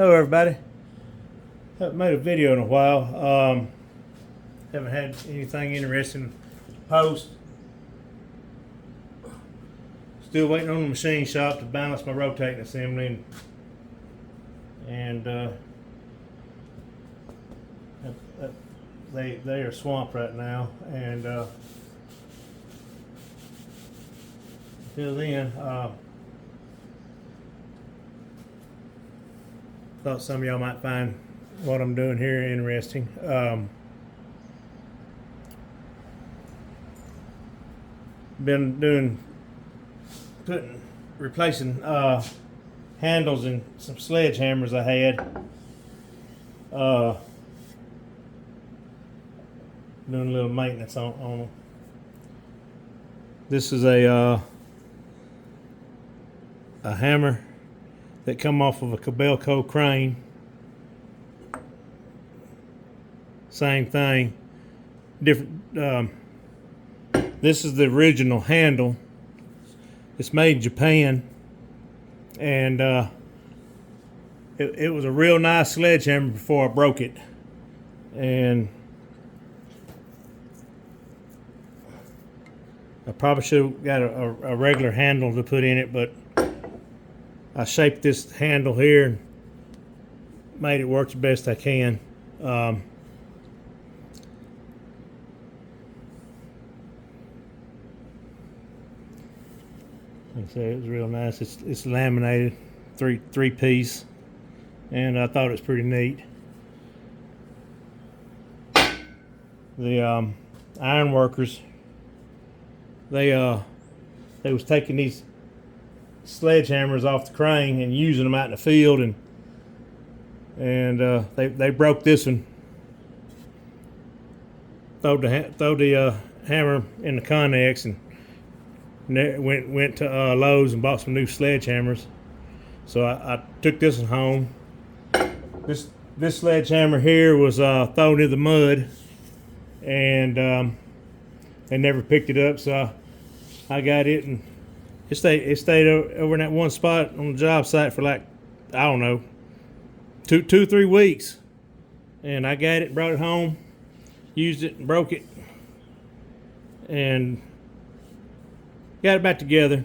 Hello everybody. Haven't made a video in a while. Haven't had anything interesting to post. Still waiting on the machine shop to balance my rotating assembly, and they are swamped right now. And until then, thought some of y'all might find what I'm doing here interesting. Been replacing handles in some sledgehammers I had. Doing a little maintenance on them. This is a hammer that come off of a Cabelco crane. Same thing, different. This is the original handle. It's made in Japan, and it was a real nice sledgehammer before I broke it. And I probably should have got a regular handle to put in it, but I shaped this handle here and made it work the best I can. Like I say, it was real nice. It's laminated, three piece, and I thought it was pretty neat. The iron workers, they was taking these sledgehammers off the crane and using them out in the field, and they broke this one. Throw the hammer in the Connex and went to Lowe's and bought some new sledgehammers. So I took this one home. This sledgehammer here was thrown in the mud, and they never picked it up. So I got it, and it stayed over in that one spot on the job site for like, I don't know, two 3 weeks. And I got it, brought it home, used it, and broke it, and got it back together.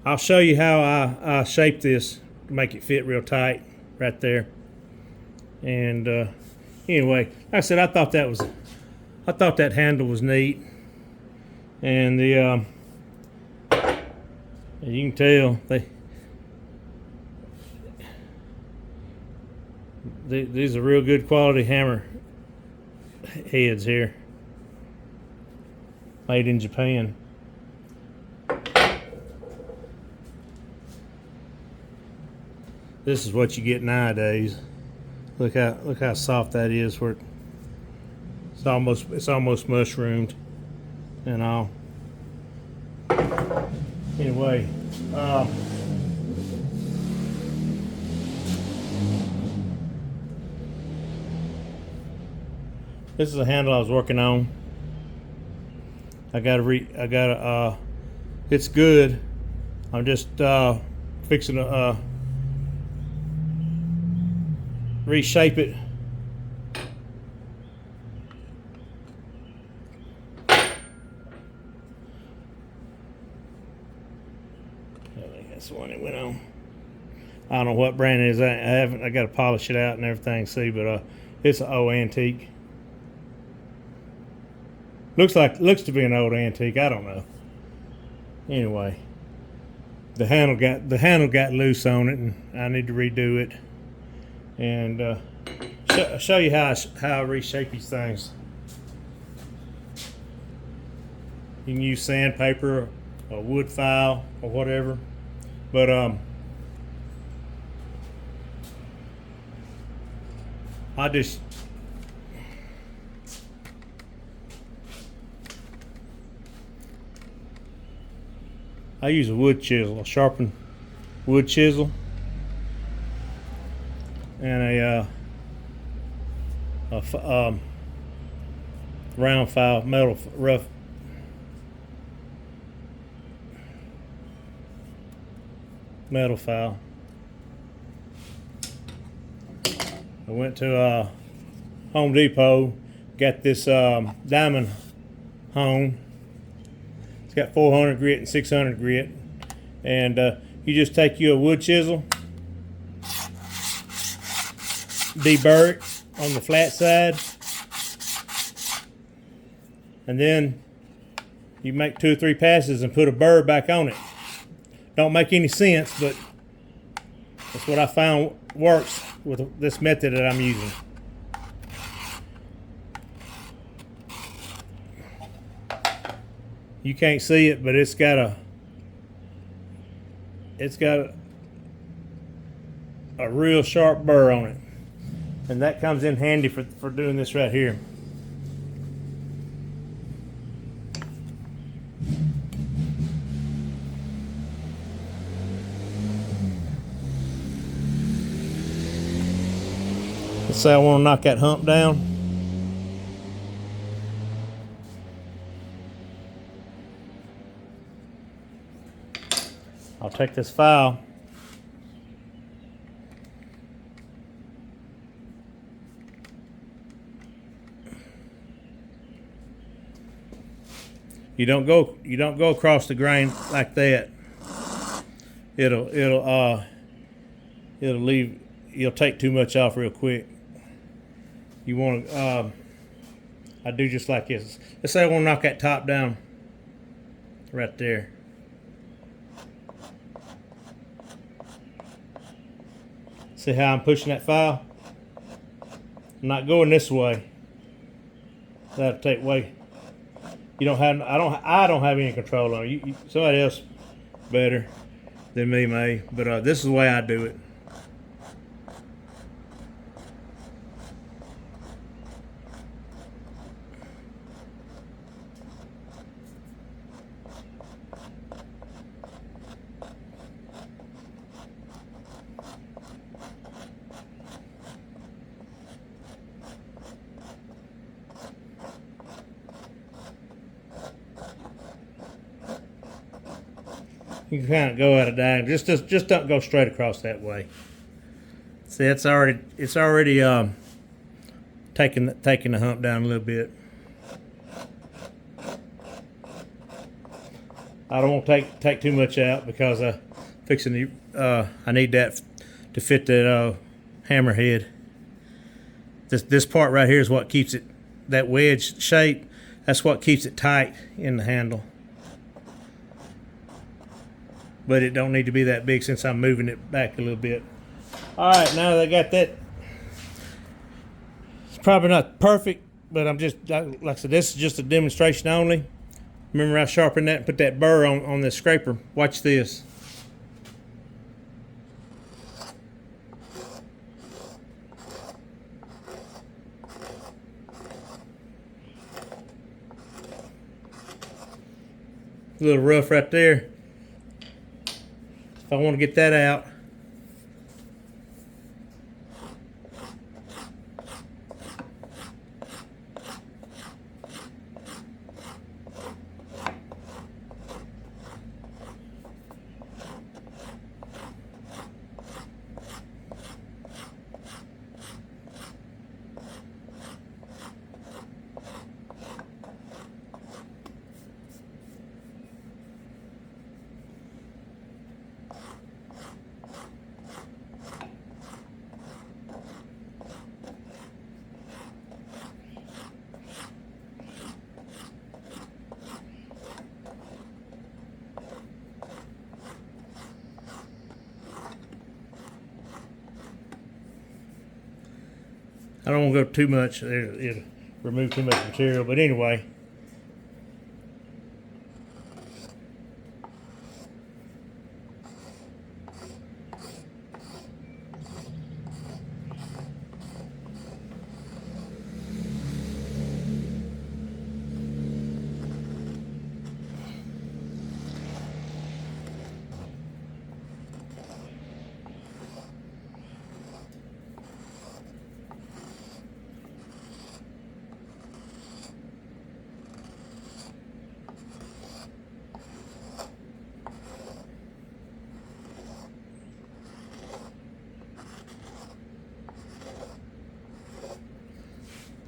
I'll show you how I shaped this to make it fit real tight right there. And anyway, like I said, I thought that handle was neat, and the you can tell these are real good quality hammer heads here, made in Japan. This is what you get nowadays. Look how soft that is. Where it's almost mushroomed and all. Anyway, this is a handle I was working on. It's good. I'm just fixing to reshape it. That's the one that went on. I don't know what brand it is. I got to polish it out and everything. See, but it's an old antique. Looks to be an old antique. I don't know. Anyway, the handle got loose on it, and I need to redo it. And show you how I reshape these things. You can use sandpaper, a wood file, or whatever. But I use a wood chisel, a sharpened wood chisel, and a round file, rough metal file. I went to Home Depot, got this diamond hone. It's got 400 grit and 600 grit, and you just take you a wood chisel, deburr it on the flat side, and then you make 2 or 3 passes and put a burr back on it. Don't make any sense, but that's what I found works with this method that I'm using. You can't see it, but it's got a real sharp burr on it, and that comes in handy for doing this right here. Let's say I want to knock that hump down. I'll take this file, you don't go across the grain like that. You'll take too much off real quick. You want to I do just like this. Let's say I want to knock that top down right there. See how I'm pushing that file? I'm not going this way. That'll take way. I don't have any control on it. Somebody else better than me may, but this is the way I do it. You can kind of go at a diagonal. Just don't go straight across that way. See, it's already taking the hump down a little bit. I don't want to take too much out because I need that to fit that hammer head. This part right here is what keeps it, that wedge shape. That's what keeps it tight in the handle. But it don't need to be that big since I'm moving it back a little bit. All right, now that I got that, it's probably not perfect, but like I said, this is just a demonstration only. Remember, I sharpened that and put that burr on the scraper. Watch this. A little rough right there. If I want to get that out, I don't want to go too much. It'll remove too much material. But anyway,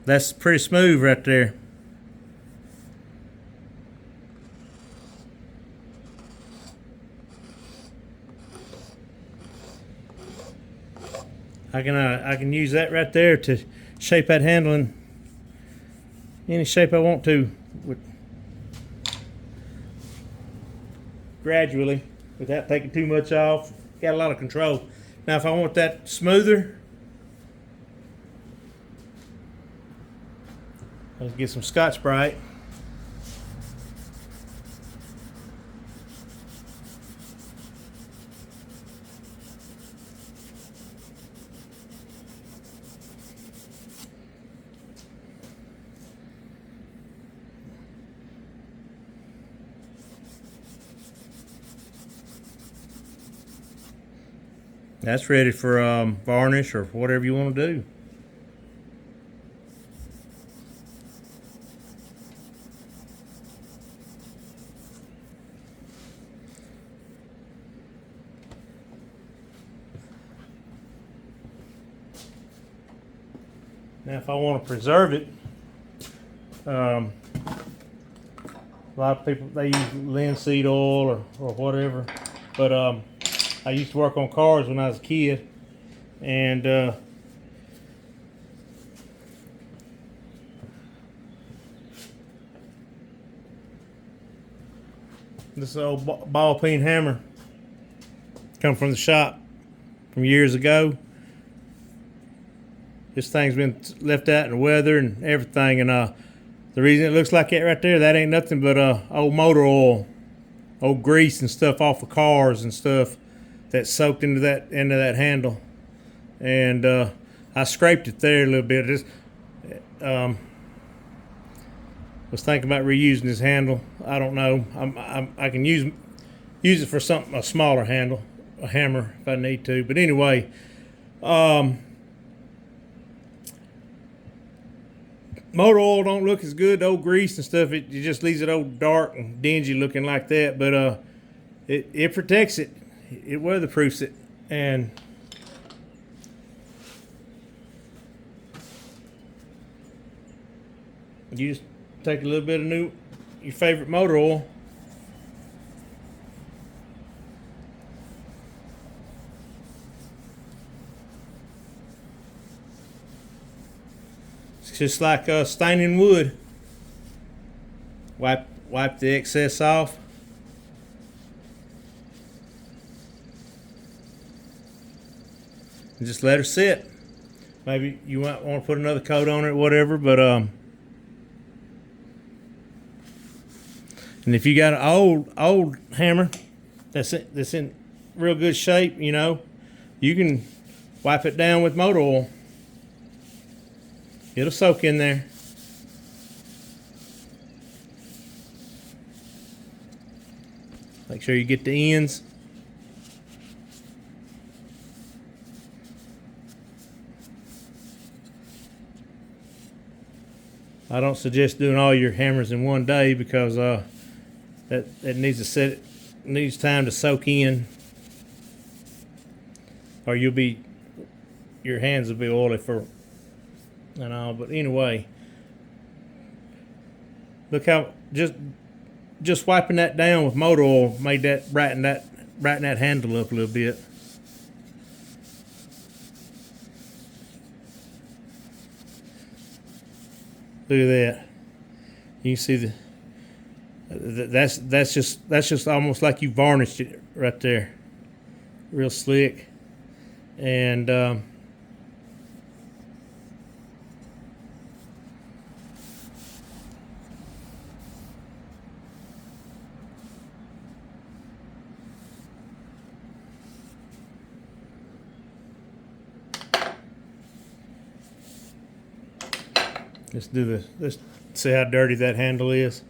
That's pretty smooth right there. I can use that right there to shape that handle in any shape I want to, gradually, without taking too much off. Got a lot of control. Now if I want that smoother, let's get some Scotch-Brite. That's ready for varnish or whatever you want to do. Now if I want to preserve it, a lot of people, they use linseed oil or whatever, but I used to work on cars when I was a kid, and this old ball peen hammer come from the shop from years ago. This thing's been left out in the weather and everything, and the reason it looks like that right there, that ain't nothing but old motor oil, old grease and stuff off of cars and stuff that's soaked into that handle. And I scraped it there a little bit. Just was thinking about reusing this handle. I don't know. I can use it for something, a smaller handle, a hammer if I need to. But anyway, motor oil don't look as good. Old grease and stuff, it just leaves it old dark and dingy looking like that. But it protects it. It weatherproofs it, and you just take a little bit of your favorite motor oil, it's just like staining wood. Wipe the excess off. And just let her sit. Maybe you might want to put another coat on it, whatever. But and if you got an old hammer that's in real good shape, you know, you can wipe it down with motor oil. It'll soak in there. Make sure you get the ends. I don't suggest doing all your hammers in one day because that needs time to soak in, or your hands will be oily for and all. But anyway, look how just wiping that down with motor oil made that brighten that handle up a little bit. Look at that. You can see that's just almost like you varnished it right there. Real slick. And let's see how dirty that handle is.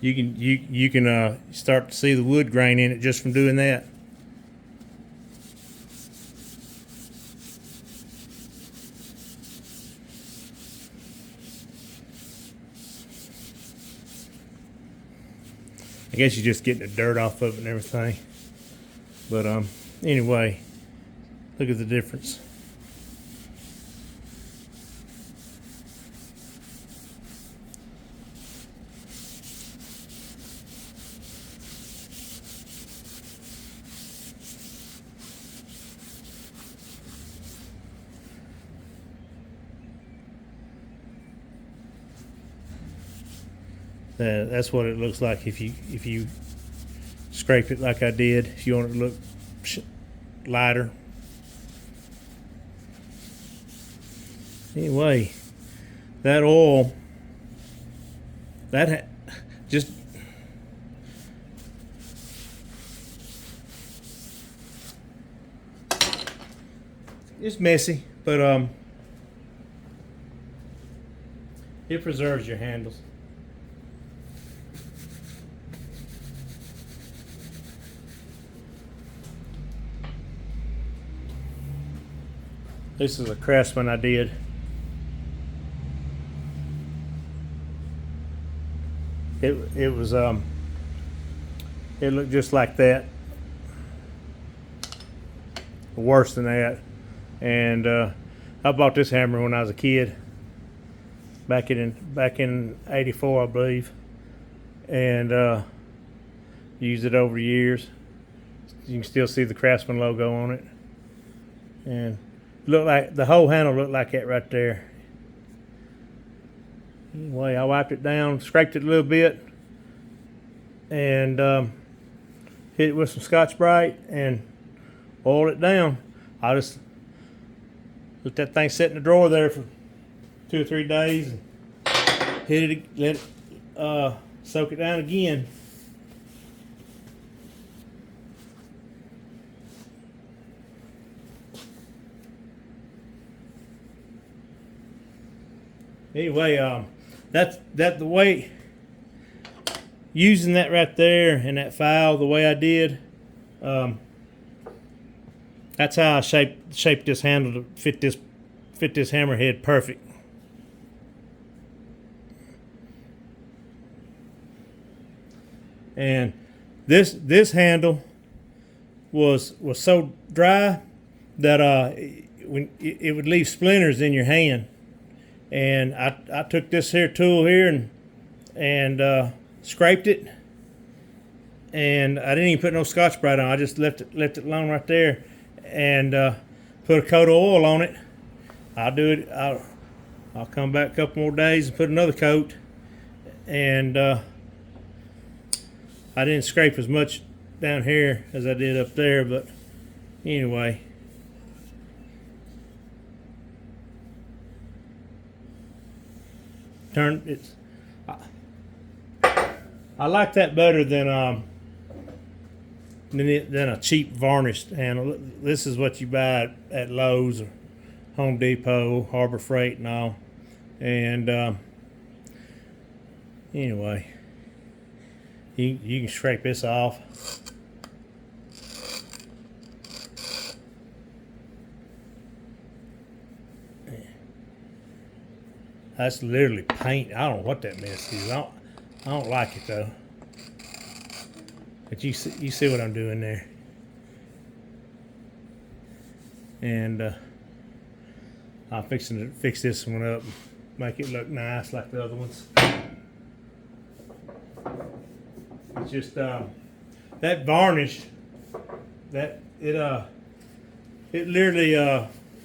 You can start to see the wood grain in it just from doing that. I guess you're just getting the dirt off of it and everything. But anyway, look at the difference. That's what it looks like if you scrape it like I did. If you want it to look lighter. Anyway, that oil, just it's messy, but it preserves your handles. This is a Craftsman I did. It was it looked just like that. Worse than that. And I bought this hammer when I was a kid. Back in '84, I believe. And used it over the years. You can still see the Craftsman logo on it. And looked like the whole handle looked like that right there. Anyway, I wiped it down, scraped it a little bit, and hit it with some Scotch-Brite and oiled it down. I just let that thing sit in the drawer there for 2 or 3 days and hit it, let it soak it down again. Anyway, that's the way, using that right there and that file the way I did. That's how I shaped this handle to fit this hammerhead perfect. And this handle was so dry that when it would leave splinters in your hand. And I took this here tool here and scraped it, and I didn't even put no Scotch-Brite on. I just left it alone right there, and put a coat of oil on it. I'll do it. I'll come back a couple more days and put another coat, and I didn't scrape as much down here as I did up there, but anyway. I like that better than a cheap varnished handle. This is what you buy at Lowe's or Home Depot, Harbor Freight, and all. And anyway, you can scrape this off. That's literally paint. I don't know what that mess is. I don't like it though. But you see what I'm doing there. And I'm fixing to fix this one up, make it look nice like the other ones. It's just that varnish, that it literally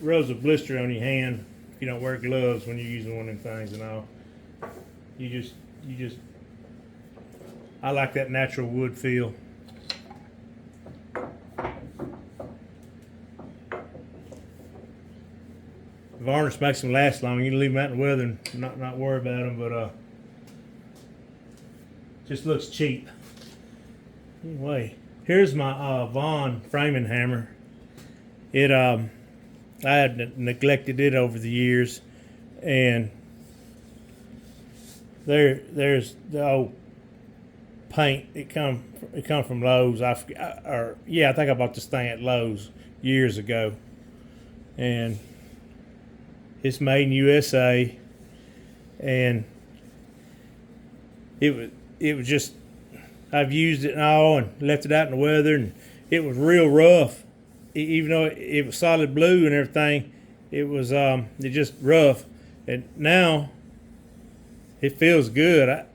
rubs a blister on your hand. You don't wear gloves when you're using one of them things and all. You just I like that natural wood feel. Varnish makes them last long. You can leave them out in the weather and not worry about them, but just looks cheap. Anyway, here's my Vaughn framing hammer. I had neglected it over the years, and there's the old paint. It come from Lowe's. I think I bought this thing at Lowe's years ago, and it's made in USA. And it was just, I've used it and all and left it out in the weather, and it was real rough. Even though it was solid blue and everything, it was it just rough. And now it feels good.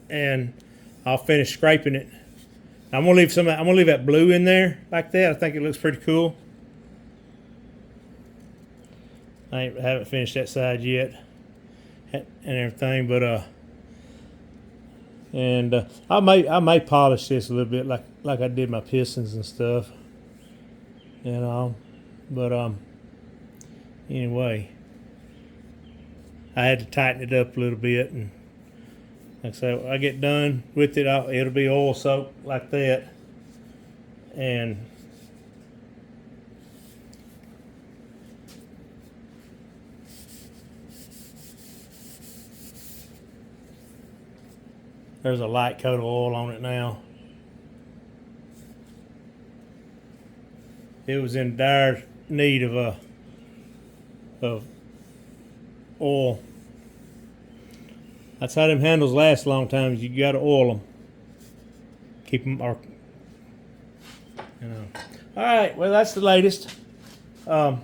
And I'll finish scraping it. I'm gonna leave that blue in there like that. I think it looks pretty cool. I haven't finished that side yet and everything, but I may polish this a little bit like I did my pistons and stuff, you know. But anyway, I had to tighten it up a little bit, and like I said, when I get done with it, it'll be oil soaked like that, and there's a light coat of oil on it now. It was in dire need of oil. That's how them handles last a long time. You got to oil them. Keep them, or you know. All right. Well, that's the latest. I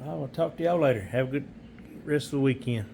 will talk to y'all later. Have a good rest of the weekend.